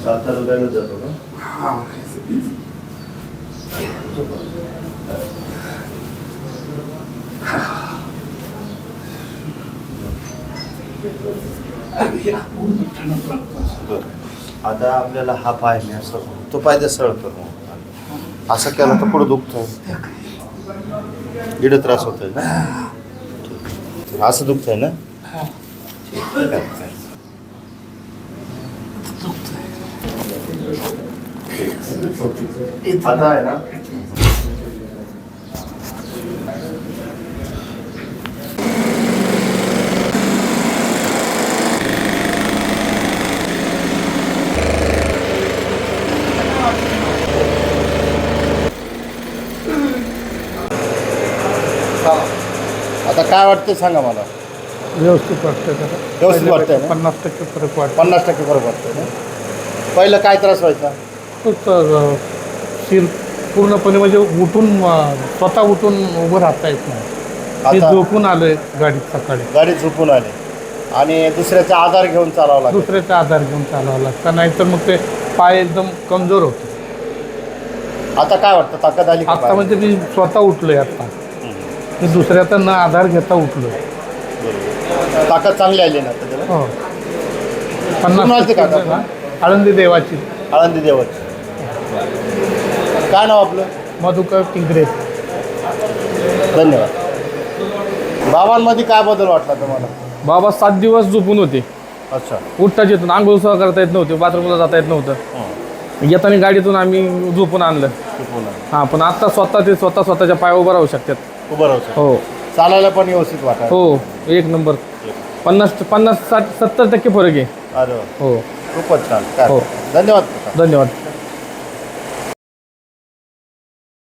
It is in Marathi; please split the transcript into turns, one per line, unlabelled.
सातारा जातो का? आता आपल्याला हा पाय नाही असं तो पाय दे सरळ करू. असं केलं तर पुढं दुखतोय, इकडे त्रास होतोय ना, असं दुखतंय ना. आता आहे ना आता काय वाटतं सांगा मला.
व्यवस्थित वाटतं का?
व्यवस्थित वाटतंय ना?
50% फरक वाटतो.
50% फरक वाटतोय ना. पहिलं काय त्रास व्हायचा?
खूप शिर पूर्णपणे म्हणजे उठून स्वतः उठून उभं राहता येत नाही. मी
आता
झोपून आलोय गाडीत सकाळी.
गाडीत झोपून आले आणि दुसऱ्याचा आधार घेऊन चालावं लागतं.
दुसऱ्याचा आधार घेऊन चालावं लागतं, नाहीतर मग ते पाय एकदम कमजोर होते.
आता काय वाटतं, ताकद आली का
आता
पायात?
म्हणजे मी स्वतः उठलोय आता. मी दुसऱ्याचा न आधार घेता उठलोय.
बरोबर. ताकद चांगली आली ना आता त्याला.
हो.
कुठून आलते काका
50%
आपण?
आळंदी देवाची.
आळंदी देवाची. काय नाव आपलं?
मधुकर टिंगरे.
धन्यवाद. बाबांमध्ये काय बदल वाटला तुम्हाला?
बाबा 7 दिवस झोपून होते.
अच्छा.
उठताच येत नव्हतं, आंघोळ सुद्धा करता येत नव्हते, बाथरूमला जाता येत नव्हतं. येताना गाडीतून आम्ही झोपून आणलं. हां, पण आता स्वतःच्या पाय उभं राहू शकतात.
उभं राहू शकतो.
हो
चालायला पण व्यवस्थित वाटत.
हो, एक नंबर. 50 60 70% फरक आहे.
अरे वा.
हो
खूपच छान. काय
हो.
धन्यवाद.
धन्यवाद.